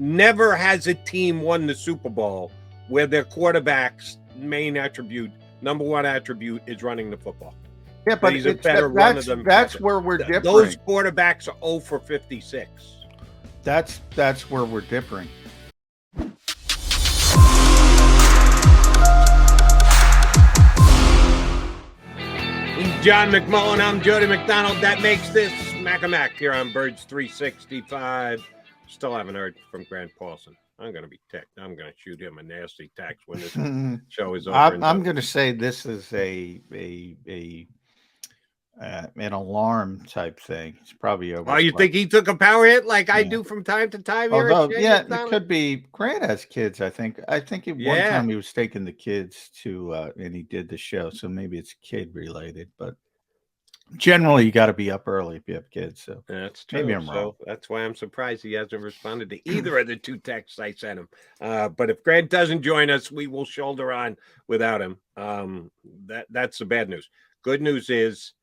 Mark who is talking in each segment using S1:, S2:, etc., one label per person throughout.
S1: Never has a team won the Super Bowl where their quarterback's main attribute, number one attribute, is running the football.
S2: Yeah, but
S1: he's a better runner than
S2: that's where we're different.
S1: Those quarterbacks are 0 for 56.
S2: That's where we're different.
S1: He's John McMullen. I'm Jody McDonald. That makes this Mac here on Birds 365. Still haven't heard from Grant Paulson. I'm going to be ticked. I'm going to shoot him a nasty text when this show is over.
S2: I'm going to say this is an alarm type thing. It's probably over.
S1: Oh, you think he took a power hit like I do from time to time?
S2: Although, it could be. Grant has kids. I think one time he was taking the kids to, and he did the show. So maybe it's kid related, but generally you got to be up early if you have kids. So
S1: that's true.
S2: Maybe I'm wrong.
S1: So that's why I'm surprised he hasn't responded to either of the two texts I sent him. But if Grant doesn't join us, we will shoulder on without him. That's the bad news. Good news is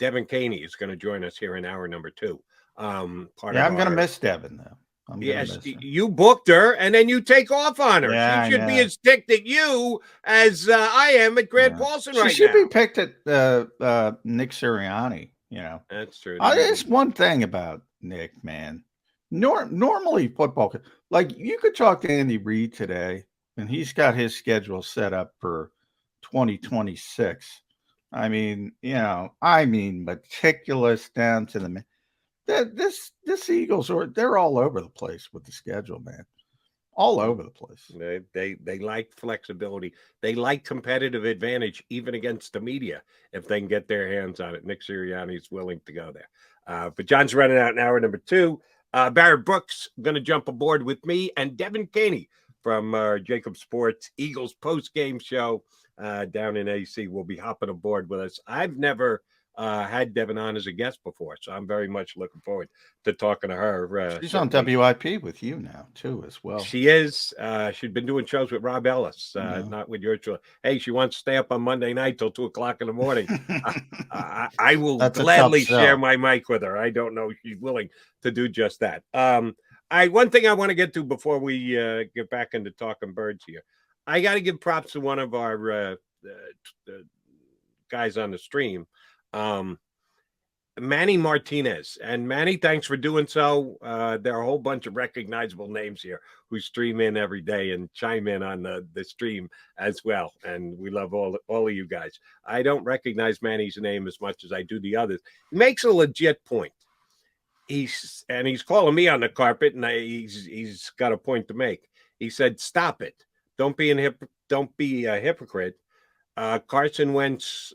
S1: Devin Caney is going to join us here in hour number 2. I'm going
S2: to miss Devin though.
S1: Yes, you booked her, and then you take off on her.
S2: Yeah,
S1: she should be as ticked at you as I am at Grant Paulson right now.
S2: She should be picked at Nick Sirianni. You know,
S1: that's true.
S2: There's one thing about Nick, man. Normally football, like you could talk to Andy Reid today, and he's got his schedule set up for 2026. I mean, meticulous down to the. This Eagles they're all over the place with the schedule, man. All over the place.
S1: They like flexibility. They like competitive advantage, even against the media, if they can get their hands on it. Nick Sirianni's willing to go there. But John's running out in hour number 2. Barrett Brooks going to jump aboard with me and Devin Caney from JAKIB Sports Eagles post-game show down in AC will be hopping aboard with us. I've never had Devin on as a guest before, so I'm very much looking forward to talking to her.
S2: She's on WIP with you now too, as well.
S1: She is. She'd been doing shows with Rob Ellis, not with your show. Hey, she wants to stay up on Monday night till 2:00 in the morning. I will gladly share my mic with her. I don't know if she's willing to do just that. One thing I want to get to before we get back into talking birds here. I got to give props to one of our guys on the stream. Manny Martinez. And Manny, thanks for doing so. There are a whole bunch of recognizable names here who stream in every day and chime in on the stream as well. And we love all of you guys. I don't recognize Manny's name as much as I do the others. He makes a legit point. He's calling me on the carpet, and he's got a point to make. He said, "Stop it! Don't be a hypocrite. Carson Wentz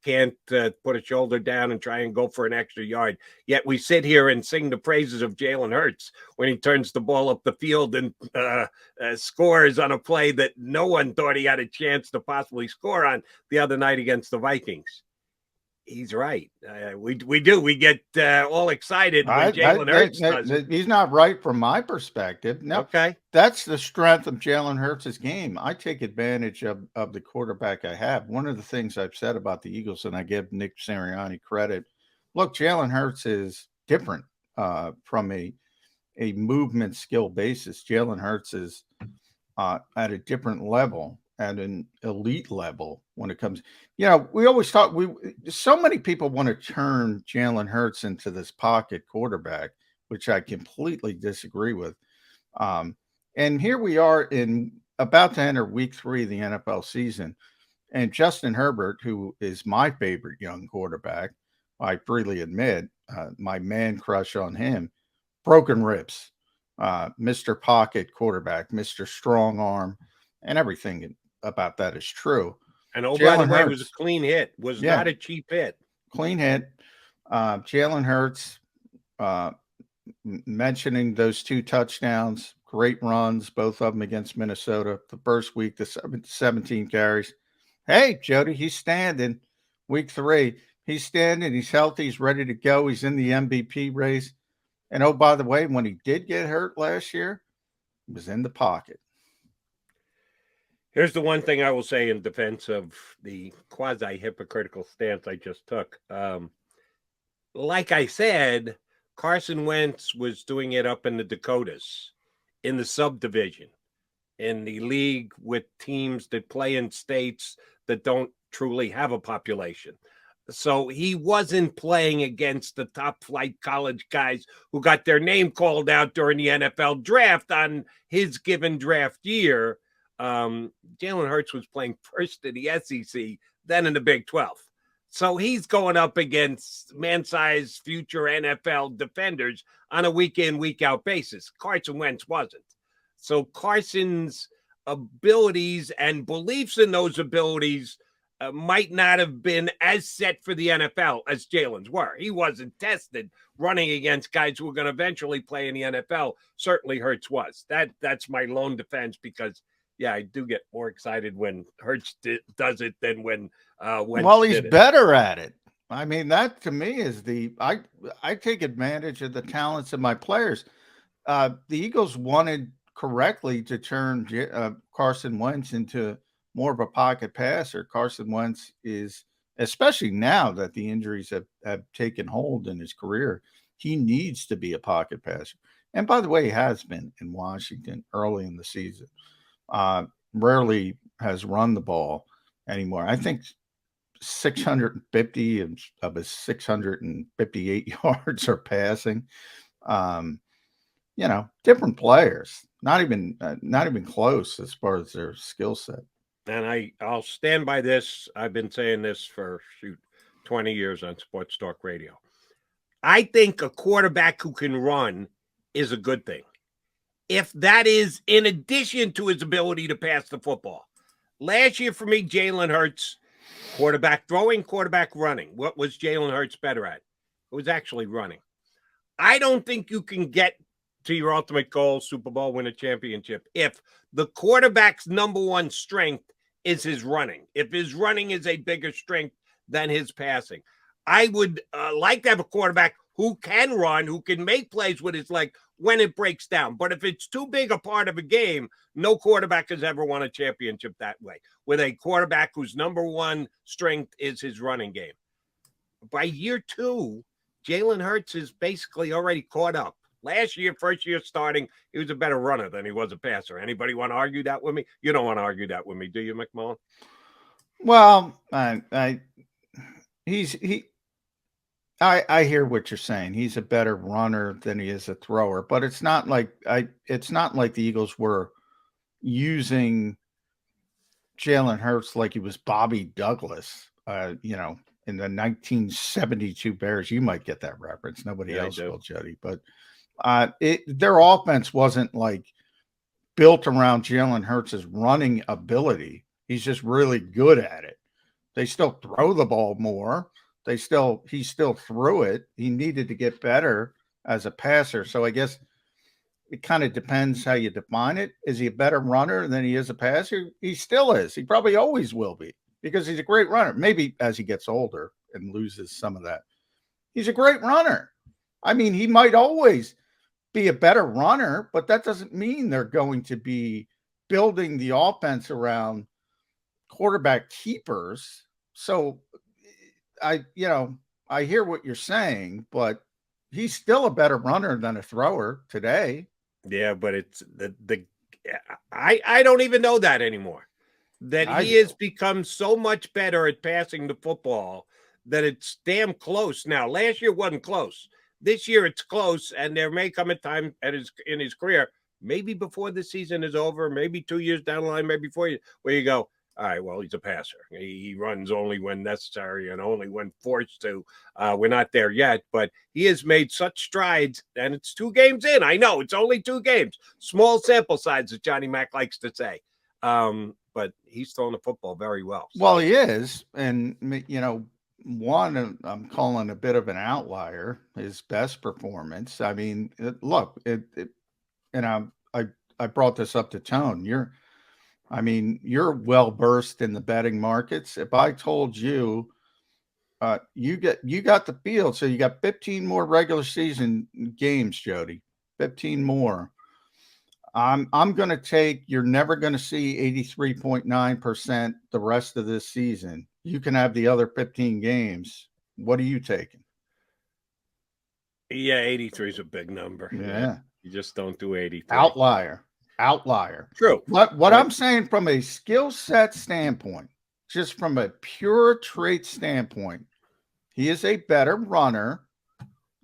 S1: can't put a shoulder down and try and go for an extra yard. Yet we sit here and sing the praises of Jalen Hurts when he turns the ball up the field and scores on a play that no one thought he had a chance to possibly score on the other night against the Vikings." He's right. We do. We get all excited when Jalen Hurts does.
S2: He's not right from my perspective. No,
S1: okay.
S2: That's the strength of Jalen Hurts' game. I take advantage of the quarterback I have. One of the things I've said about the Eagles, and I give Nick Sirianni credit, look, Jalen Hurts is different from a movement skill basis. Jalen Hurts is at a different level, at an elite level when it comes. We always thought so many people want to turn Jalen Hurts into this pocket quarterback, which I completely disagree with. And here we are about to enter week 3 of the NFL season. And Justin Herbert, who is my favorite young quarterback, I freely admit, my man crush on him, broken ribs, Mr. Pocket quarterback, Mr. Strong Arm, and everything about that is true.
S1: And by the way, it was a clean hit. Not a cheap hit.
S2: Clean hit. Jalen Hurts, mentioning those 2 touchdowns, great runs, both of them against Minnesota. The first week, the 17 carries. Hey, Jody, he's standing. Week 3, he's standing. He's healthy. He's ready to go. He's in the MVP race. And oh, by the way, when he did get hurt last year, he was in the pocket.
S1: Here's the one thing I will say in defense of the quasi-hypocritical stance I just took. Like I said, Carson Wentz was doing it up in the Dakotas, in the subdivision, in the league with teams that play in states that don't truly have a population. So he wasn't playing against the top flight college guys who got their name called out during the NFL draft on his given draft year. Jalen Hurts was playing first in the SEC, then in the Big 12. So he's going up against man-sized future NFL defenders on a week-in, week-out basis. Carson Wentz wasn't. So Carson's abilities and beliefs in those abilities might not have been as set for the NFL as Jalen's were. He wasn't tested running against guys who were going to eventually play in the NFL. Certainly Hurts was. That's my lone defense because, yeah, I do get more excited when Hurts does it than when Wentz
S2: well, he's
S1: did it.
S2: better at it. I mean, that to me is I take advantage of the talents of my players. The Eagles wanted correctly to turn Carson Wentz into more of a pocket passer. Carson Wentz is, especially now that the injuries have taken hold in his career, he needs to be a pocket passer. And by the way, he has been in Washington early in the season. Rarely has run the ball anymore. I think 650 of his 658 yards are passing. Different players, not even close as far as their skill set.
S1: And I'll stand by this. I've been saying this for 20 years on Sports Talk Radio. I think a quarterback who can run is a good thing. If that is in addition to his ability to pass the football. Last year for me, Jalen Hurts, quarterback throwing, quarterback running. What was Jalen Hurts better at? It was actually running. I don't think you can get to your ultimate goal, Super Bowl, win a championship, if the quarterback's number one strength is his running. If his running is a bigger strength than his passing. I would like to have a quarterback who can run, who can make plays with his leg when it breaks down. But if it's too big a part of a game, no quarterback has ever won a championship that way, with a quarterback whose number one strength is his running game. By year 2, Jalen Hurts is basically already caught up. Last year, first year starting, he was a better runner than he was a passer. Anybody want to argue that with me? You don't want to argue that with me, do you, McMullen?
S2: Well, I hear what you're saying. He's a better runner than he is a thrower, but it's not like the Eagles were using Jalen Hurts like he was Bobby Douglas, in the 1972 Bears. You might get that reference. Nobody else will, Jody, but their offense wasn't like built around Jalen Hurts' running ability. He's just really good at it. They still throw the ball more. He still threw it. He needed to get better as a passer. So I guess it kind of depends how you define it. Is he a better runner than he is a passer? He still is. He probably always will be because he's a great runner. Maybe as he gets older and loses some of that. He's a great runner. I mean, he might always be a better runner, but that doesn't mean they're going to be building the offense around quarterback keepers. So I hear what you're saying, but he's still a better runner than a thrower today.
S1: Yeah, but it's I don't even know that anymore. That he has become so much better at passing the football that it's damn close now. Last year wasn't close. This year it's close, and there may come a time in his career, maybe before the season is over, maybe 2 years down the line, maybe 4 years, where you go, all right, well, he's a passer. He runs only when necessary and only when forced to. We're not there yet, but he has made such strides, and it's 2 games in. I know, it's only 2 games. Small sample size, as Johnny Mac likes to say. But he's throwing the football very well.
S2: So. Well, he is, and, one, I'm calling a bit of an outlier, his best performance. I mean, look, I brought this up to Tone. You're well versed in the betting markets. If I told you, you got the field, so you got 15 more regular season games, Jody, 15 more. I'm going to take, you're never going to see 83.9% the rest of this season. You can have the other 15 games. What are you taking?
S1: Yeah, 83 is a big number.
S2: Yeah.
S1: You just don't do 83.
S2: Outlier.
S1: True.
S2: What I'm saying from a skill set standpoint, just from a pure trait standpoint, he is a better runner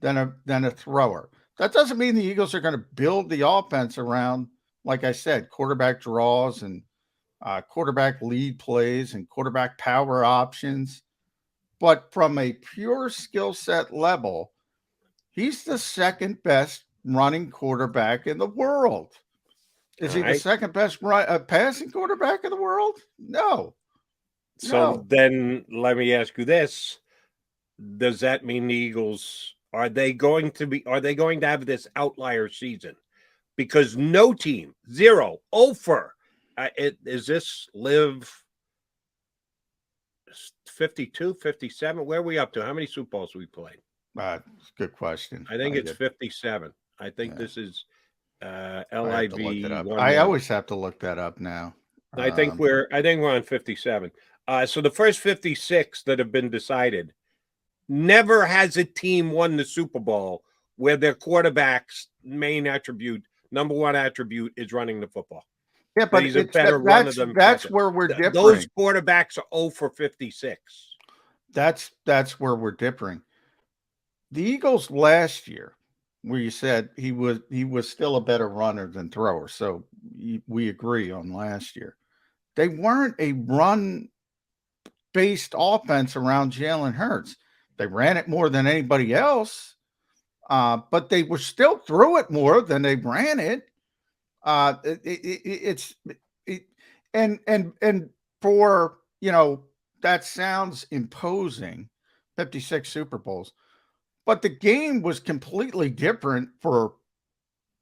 S2: than a thrower. That doesn't mean the Eagles are going to build the offense around, like I said, quarterback draws and quarterback lead plays and quarterback power options. But from a pure skill set level, he's the second best running quarterback in the world. Is he the second best passing quarterback in the world? No.
S1: So then let me ask you this. Does that mean the Eagles, are they going to have this outlier season? Because no team, 0 for, is this live 52, 57? Where are we up to? How many Super Bowls we played?
S2: Good question.
S1: I think it's 57. I think this is LIV.
S2: I always have to look that up now.
S1: I think we're on 57. So the first 56 that have been decided, never has a team won the Super Bowl where their quarterback's main attribute, number one attribute, is running the football.
S2: Yeah, but
S1: he's a better runner than
S2: that's where we're different.
S1: Those quarterbacks are 0 for 56.
S2: That's where we're differing. The Eagles last year, where you said he was still a better runner than thrower, so we agree on last year. They weren't a run-based offense around Jalen Hurts. They ran it more than anybody else, but they were still threw it more than they ran it. And for, that sounds imposing, 56 Super Bowls, but the game was completely different for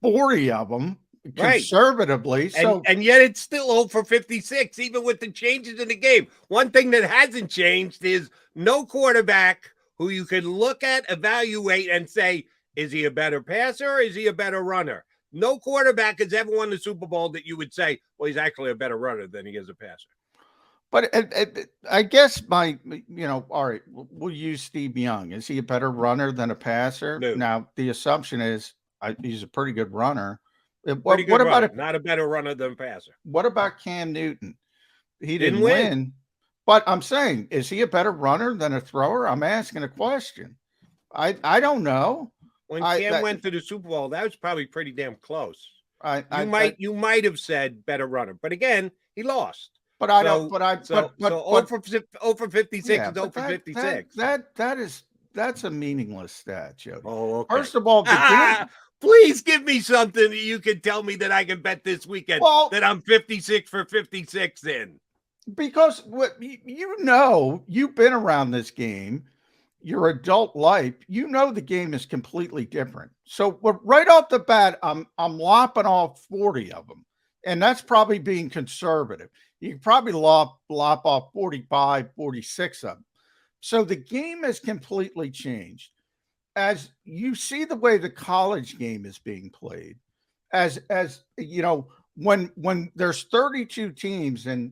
S2: 40 of them, conservatively.
S1: Right.
S2: So,
S1: and yet it's still 0 for 56, even with the changes in the game. One thing that hasn't changed is no quarterback who you can look at, evaluate, and say, is he a better passer or is he a better runner? No quarterback has ever won the Super Bowl that you would say, well, he's actually a better runner than he is a passer.
S2: But I guess all right, we'll use Steve Young. Is he a better runner than a passer?
S1: No.
S2: Now, the assumption is he's a pretty good runner.
S1: What about not a better runner than a passer?
S2: What about Cam Newton? He didn't win. But I'm saying, is he a better runner than a thrower? I'm asking a question. I don't know.
S1: When Cam went to the Super Bowl, that was probably pretty damn close. You might have said better runner, but again, he lost.
S2: But I don't.
S1: So 0 for 56 is 0 for 56.
S2: That's a meaningless stat, Jody.
S1: Oh, okay.
S2: First of all,
S1: please give me something that you can tell me that I can bet this weekend that I'm 56 for 56 in.
S2: Because you've been around this game, your adult life, the game is completely different. So right off the bat, I'm lopping off 40 of them, and that's probably being conservative. You can probably lop off 45, 46 of them. So the game has completely changed. As you see the way the college game is being played, as when there's 32 teams and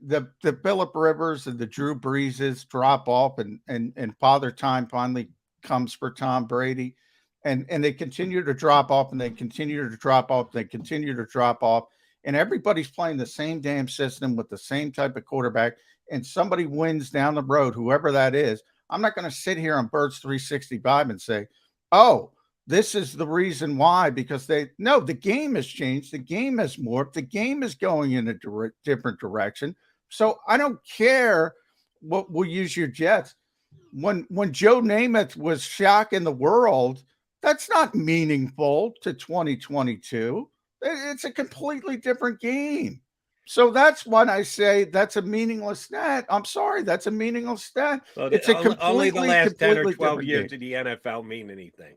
S2: the Phillip Rivers and the Drew Breeses drop off and Father Time finally comes for Tom Brady, and they continue to drop off and they continue to drop off, and everybody's playing the same damn system with the same type of quarterback, and somebody wins down the road, whoever that is. I'm not going to sit here on Birds 365 and say, oh, this is the reason why, because the game has changed. The game has morphed. The game is going in a different direction. So I don't care what we'll use your Jets. When Joe Namath was shocking the world, that's not meaningful to 2022. It's a completely different game. So that's when I say that's a meaningless stat. I'm sorry, that's a meaningless stat.
S1: Well, it's only the last 10 or 12 years did the NFL mean anything.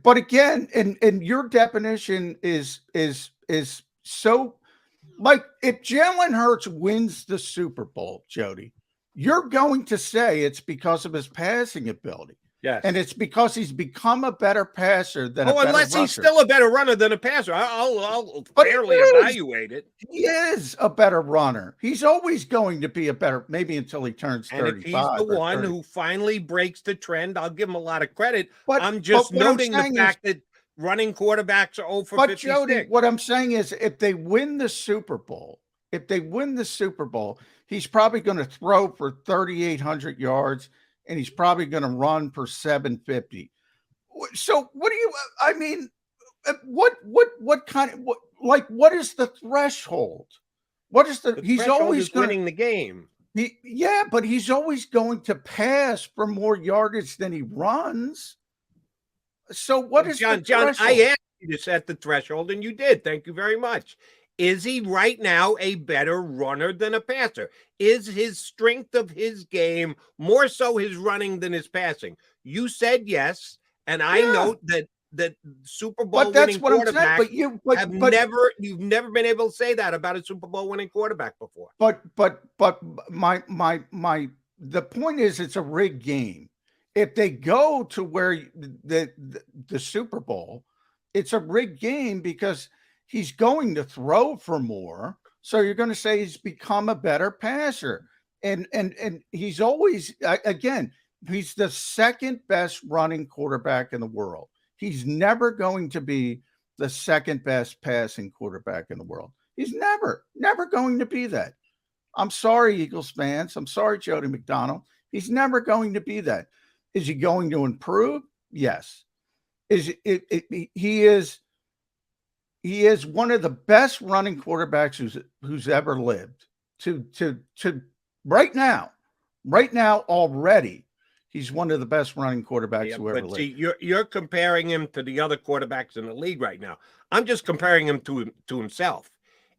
S2: But again, and your definition is so, like, if Jalen Hurts wins the Super Bowl, Jody, you're going to say it's because of his passing ability.
S1: Yes.
S2: And it's because he's become a better passer than a better
S1: unless he's
S2: rusher.
S1: still a better runner than a passer. I'll fairly evaluate it.
S2: He is a better runner. He's always going to be a better, maybe until he turns 35.
S1: And if he's the one
S2: 30.
S1: who finally breaks the trend, I'll give him a lot of credit.
S2: But
S1: I'm just noting the fact that running quarterbacks are 0 for 56. But
S2: Jody, what I'm saying is, if they win the Super Bowl, he's probably going to throw for 3,800 yards, and he's probably going to run for 750. So what do you? I mean, what is the threshold? What is the? He's always
S1: winning the game.
S2: But he's always going to pass for more yardage than he runs. So what is
S1: John? I asked you to set the threshold, and you did. Thank you very much. Is he right now a better runner than a passer? Is his strength of his game more so his running than his passing? You said yes, and I note that Super Bowl winning quarterbacks you've never been able to say that about a Super Bowl winning quarterback before.
S2: But the point is, it's a rigged game. If they go to where the Super Bowl, it's a rigged game because he's going to throw for more. So you're going to say he's become a better passer. And he's always, again, he's the second best running quarterback in the world. He's never going to be the second best passing quarterback in the world. He's never going to be that. I'm sorry, Eagles fans. I'm sorry, Jody McDonald. He's never going to be that. Is he going to improve? Yes. He is one of the best running quarterbacks who's ever lived. To right now already, he's one of the best running quarterbacks who ever lived.
S1: See, you're comparing him to the other quarterbacks in the league right now. I'm just comparing him to himself.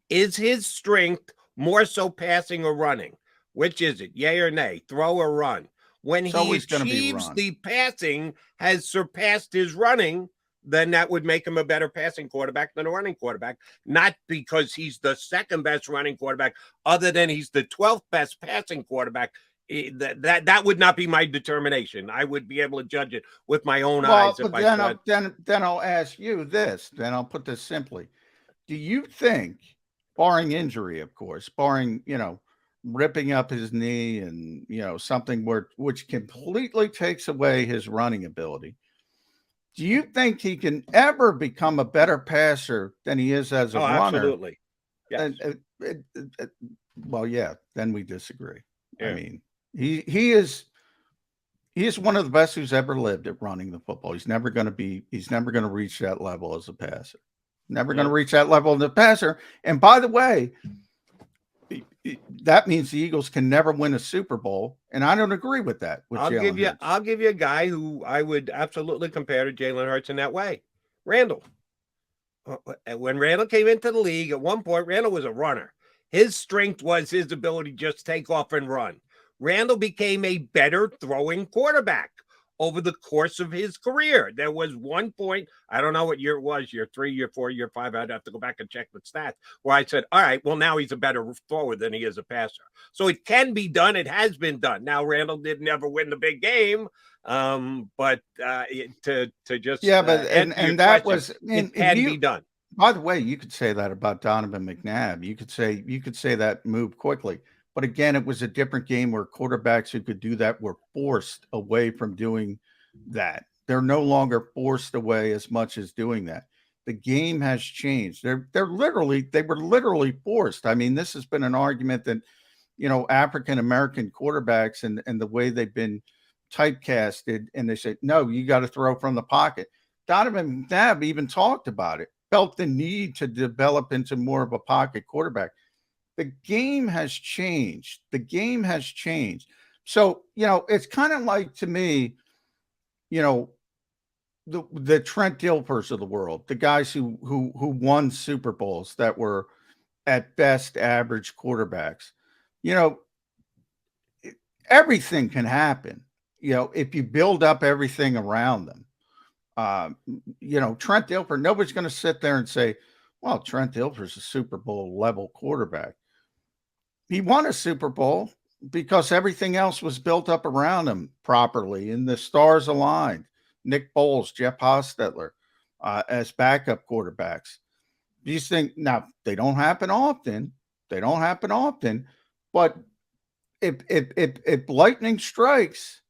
S1: Is his strength more so passing or running? Which is it? Yay or nay? Throw or run? When he achieves the passing has surpassed his running, then that would make him a better passing quarterback than a running quarterback. Not because he's the second best running quarterback, other than he's the 12th best passing quarterback. That would not be my determination. I would be able to judge it with my own eyes.
S2: Then I'll ask you this. Then I'll put this simply: do you think, barring injury, of course, barring ripping up his knee and something which completely takes away his running ability, do you think he can ever become a better passer than he is as a runner?
S1: Absolutely. Yes.
S2: Well, yeah. Then we disagree. Yeah. I mean, he is one of the best who's ever lived at running the football. He's never going to reach that level as a passer. Never going to reach that level as a passer. And by the way, that means the Eagles can never win a Super Bowl, and I don't agree with that. I'll give
S1: you a guy who I would absolutely compare to Jalen Hurts in that way. Randall. When Randall came into the league, at one point, Randall was a runner. His strength was his ability to just take off and run. Randall became a better throwing quarterback over the course of his career. There was one point, I don't know what year it was, year 3, year 4, year 5, I'd have to go back and check the stats, where I said, all right, well, now he's a better thrower than he is a passer. So it can be done. It has been done. Now, Randall did never win the big game, but to just it can be done.
S2: By the way, you could say that about Donovan McNabb. You could say that moved quickly. But again, it was a different game where quarterbacks who could do that were forced away from doing that. They're no longer forced away as much as doing that. The game has changed. They were literally forced. I mean, this has been an argument that, African American quarterbacks and the way they've been typecasted, and they say, no, you got to throw from the pocket. Donovan McNabb even talked about it, felt the need to develop into more of a pocket quarterback. The game has changed. So, it's kind of like, to me, the Trent Dilfers of the world, the guys who won Super Bowls that were at best average quarterbacks. Everything can happen, if you build up everything around them. Trent Dilfer, nobody's going to sit there and say, well, Trent Dilfer's a Super Bowl level quarterback. He won a Super Bowl. because everything else was built up around him properly and the stars aligned. Nick Foles, Jeff Hostetler as backup quarterbacks. These things, now, they don't happen often. They don't happen often. But if lightning strikes,